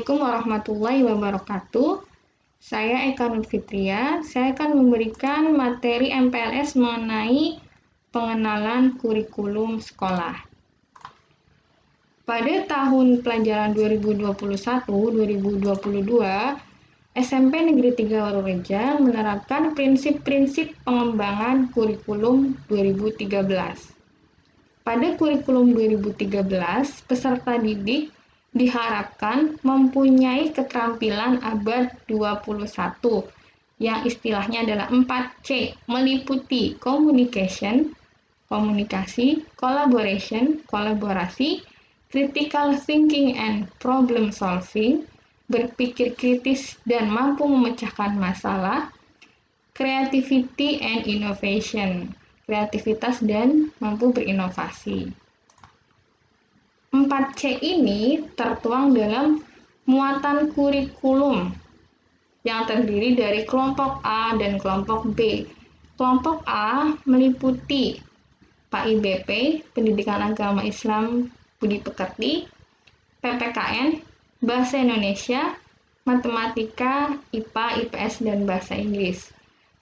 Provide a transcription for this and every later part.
Assalamualaikum warahmatullahi wabarakatuh. Saya Eka Nur Fitria. Saya akan memberikan materi MPLS mengenai pengenalan kurikulum sekolah. Pada tahun pelajaran 2021-2022, SMP Negeri 3 Warureja menerapkan prinsip-prinsip pengembangan kurikulum 2013. Pada kurikulum 2013, peserta didik diharapkan mempunyai keterampilan abad 21 yang istilahnya adalah 4C, meliputi communication, komunikasi, collaboration, kolaborasi, critical thinking and problem solving, berpikir kritis dan mampu memecahkan masalah, creativity and innovation, kreativitas dan mampu berinovasi. 4C ini tertuang dalam muatan kurikulum yang terdiri dari kelompok A dan kelompok B. Kelompok A meliputi PAIBP, Pendidikan Agama Islam Budi Pekerti, PPKN, Bahasa Indonesia, Matematika, IPA, IPS, dan Bahasa Inggris.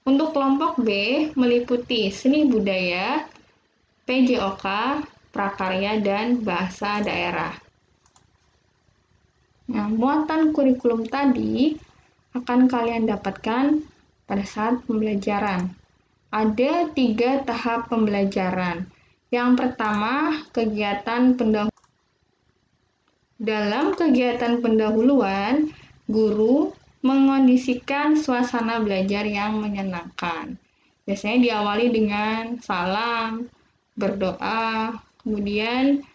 Untuk kelompok B meliputi Seni Budaya, PJOK, Prakarya, dan Bahasa Daerah. Nah, muatan kurikulum tadi akan kalian dapatkan pada saat pembelajaran. Ada 3 tahap pembelajaran. Yang pertama, kegiatan pendahuluan. Dalam kegiatan pendahuluan, guru mengondisikan suasana belajar yang menyenangkan. Biasanya diawali dengan salam, berdoa, kemudian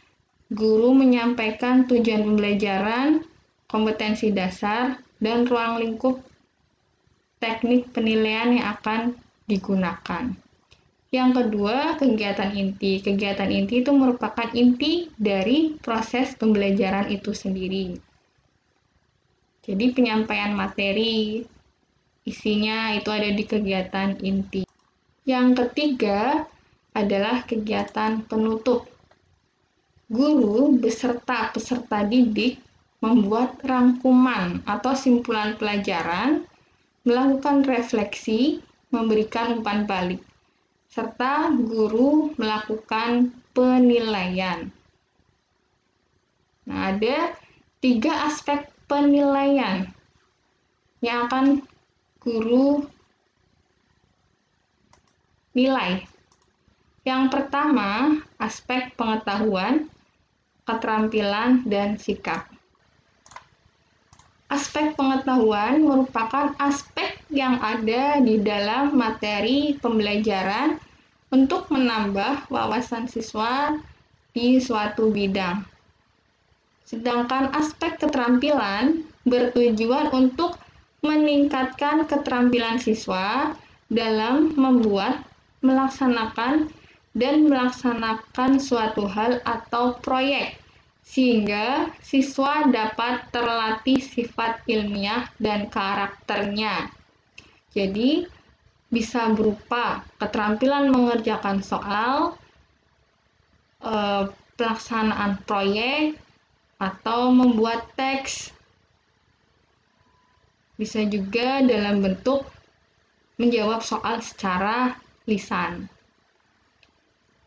guru menyampaikan tujuan pembelajaran, kompetensi dasar, dan ruang lingkup teknik penilaian yang akan digunakan. Yang kedua, kegiatan inti. Kegiatan inti itu merupakan inti dari proses pembelajaran itu sendiri. Jadi penyampaian materi, isinya itu ada di kegiatan inti. Yang ketiga adalah kegiatan penutup. Guru beserta peserta didik membuat rangkuman atau simpulan pelajaran, melakukan refleksi, memberikan umpan balik, serta guru melakukan penilaian. Nah, ada 3 aspek penilaian yang akan guru nilai. Yang pertama, aspek pengetahuan, keterampilan, dan sikap. Aspek pengetahuan merupakan aspek yang ada di dalam materi pembelajaran untuk menambah wawasan siswa di suatu bidang. Sedangkan aspek keterampilan bertujuan untuk meningkatkan keterampilan siswa dalam membuat, melaksanakan, dan melaksanakan suatu hal atau proyek, sehingga siswa dapat terlatih sifat ilmiah dan karakternya. Jadi, bisa berupa keterampilan mengerjakan soal, pelaksanaan proyek, atau membuat teks. Bisa juga dalam bentuk menjawab soal secara lisan.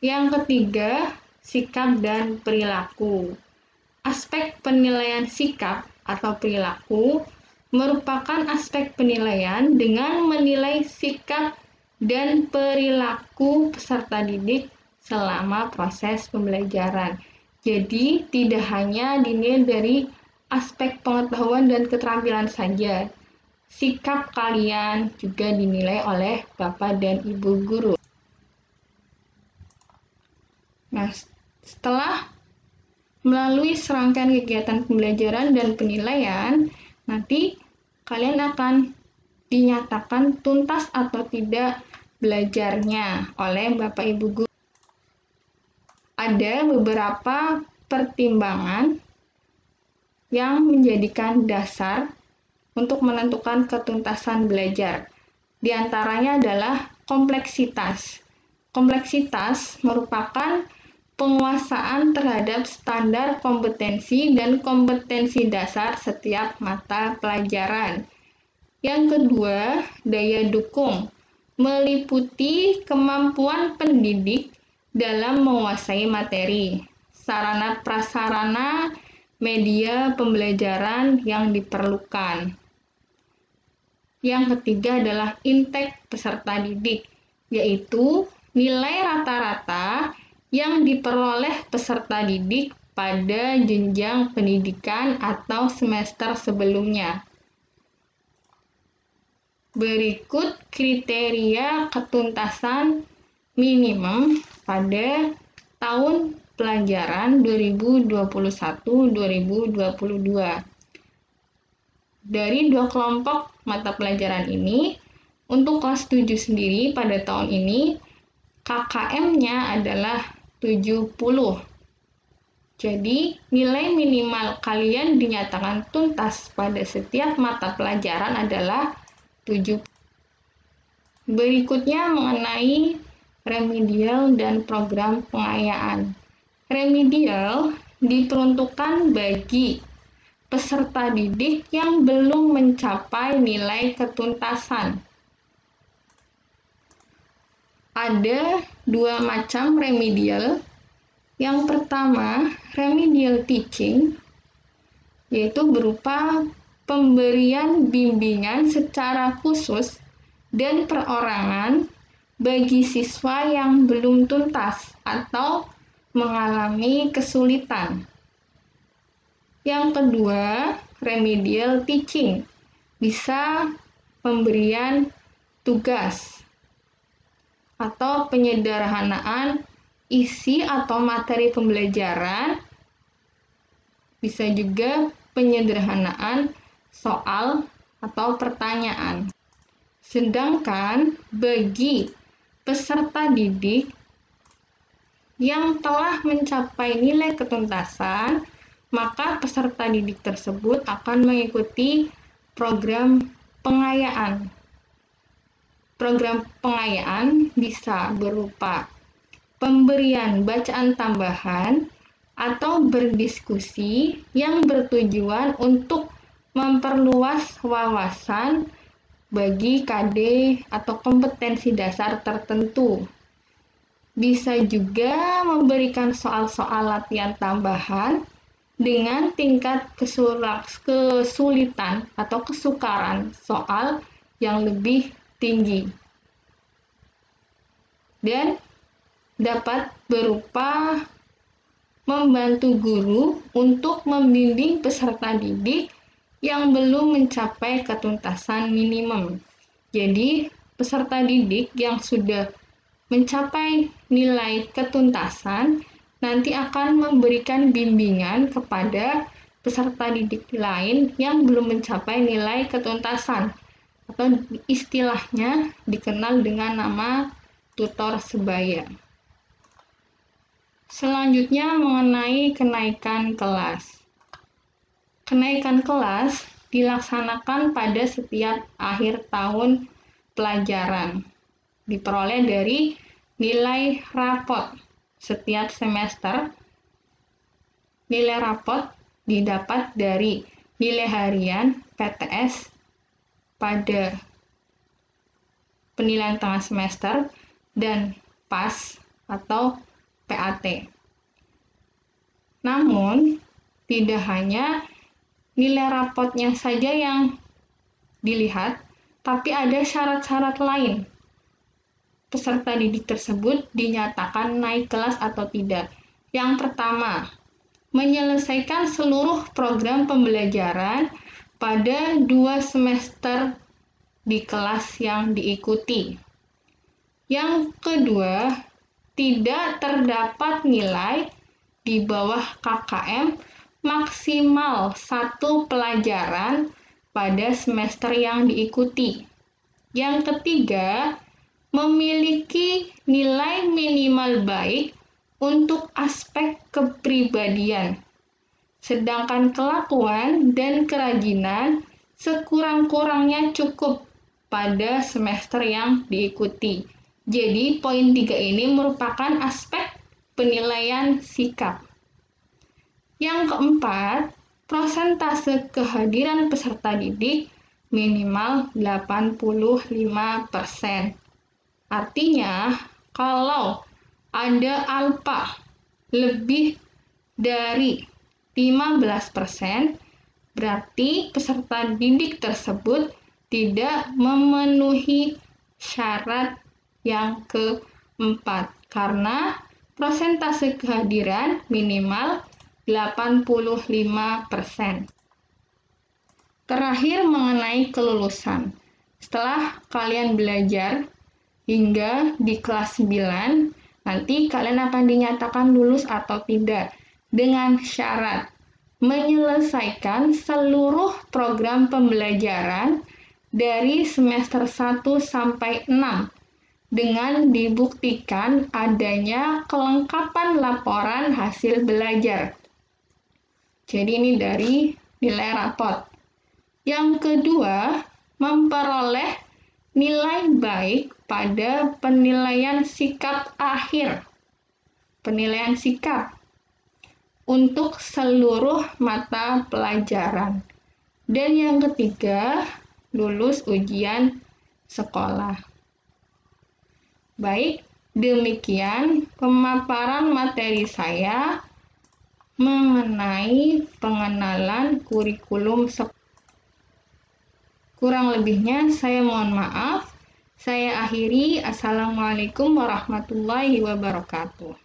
Yang ketiga, sikap dan perilaku. Aspek penilaian sikap atau perilaku merupakan aspek penilaian dengan menilai sikap dan perilaku peserta didik selama proses pembelajaran. Jadi, tidak hanya dinilai dari aspek pengetahuan dan keterampilan saja. Sikap kalian juga dinilai oleh Bapak dan Ibu guru. Nah, setelah melalui serangkaian kegiatan pembelajaran dan penilaian, nanti kalian akan dinyatakan tuntas atau tidak belajarnya oleh Bapak Ibu guru. Ada beberapa pertimbangan yang menjadikan dasar untuk menentukan ketuntasan belajar. Di antaranya adalah kompleksitas. Kompleksitas merupakan penguasaan terhadap standar kompetensi dan kompetensi dasar setiap mata pelajaran. Yang kedua, daya dukung, meliputi kemampuan pendidik dalam menguasai materi, sarana prasarana, media pembelajaran yang diperlukan. Yang ketiga adalah intake peserta didik, yaitu nilai rata-rata yang diperoleh peserta didik pada jenjang pendidikan atau semester sebelumnya. Berikut kriteria ketuntasan minimum pada tahun pelajaran 2021-2022. Dari dua kelompok mata pelajaran ini, untuk kelas 7 sendiri pada tahun ini KKM-nya adalah 70. Jadi, nilai minimal kalian dinyatakan tuntas pada setiap mata pelajaran adalah 7. Berikutnya mengenai remedial dan program pengayaan. Remedial diperuntukkan bagi peserta didik yang belum mencapai nilai ketuntasan. Ada dua macam remedial. Yang pertama, remedial teaching, yaitu berupa pemberian bimbingan secara khusus dan perorangan bagi siswa yang belum tuntas atau mengalami kesulitan. Yang kedua, remedial teaching, bisa pemberian tugas atau penyederhanaan isi atau materi pembelajaran, bisa juga penyederhanaan soal atau pertanyaan. Sedangkan bagi peserta didik yang telah mencapai nilai ketuntasan, maka peserta didik tersebut akan mengikuti program pengayaan. Program pengayaan bisa berupa pemberian bacaan tambahan atau berdiskusi yang bertujuan untuk memperluas wawasan bagi KD atau kompetensi dasar tertentu. Bisa juga memberikan soal-soal latihan tambahan dengan tingkat kesulitan atau kesukaran soal yang lebih tinggi. Dan dapat berupa membantu guru untuk membimbing peserta didik yang belum mencapai ketuntasan minimum. Jadi, peserta didik yang sudah mencapai nilai ketuntasan nanti akan memberikan bimbingan kepada peserta didik lain yang belum mencapai nilai ketuntasan, atau istilahnya dikenal dengan nama tutor sebaya. Selanjutnya mengenai kenaikan kelas. Kenaikan kelas dilaksanakan pada setiap akhir tahun pelajaran. Diperoleh dari nilai rapot setiap semester. Nilai rapot didapat dari nilai harian PTS pada penilaian tengah semester dan PAS atau PAT. Namun, tidak hanya nilai rapotnya saja yang dilihat, tapi ada syarat-syarat lain. Peserta didik tersebut dinyatakan naik kelas atau tidak. Yang pertama, menyelesaikan seluruh program pembelajaran pada 2 semester di kelas yang diikuti. Yang kedua, tidak terdapat nilai di bawah KKM maksimal 1 pelajaran pada semester yang diikuti. Yang ketiga, memiliki nilai minimal baik untuk aspek kepribadian, sedangkan kelakuan dan kerajinan sekurang-kurangnya cukup pada semester yang diikuti. Jadi, poin 3 ini merupakan aspek penilaian sikap. Yang keempat, persentase kehadiran peserta didik minimal 85%. Artinya, kalau ada alfa lebih dari 15%, berarti peserta didik tersebut tidak memenuhi syarat yang keempat, karena persentase kehadiran minimal 85%. Terakhir mengenai kelulusan. Setelah kalian belajar hingga di kelas 9, nanti kalian akan dinyatakan lulus atau tidak dengan syarat menyelesaikan seluruh program pembelajaran dari semester 1 sampai 6 dengan dibuktikan adanya kelengkapan laporan hasil belajar. Jadi ini dari nilai rapot. Yang kedua, memperoleh nilai baik pada penilaian sikap akhir. Penilaian sikap untuk seluruh mata pelajaran. Dan yang ketiga, lulus ujian sekolah. Baik, demikian pemaparan materi saya mengenai pengenalan kurikulum sekolah. Kurang lebihnya saya mohon maaf. Saya akhiri. Assalamualaikum warahmatullahi wabarakatuh.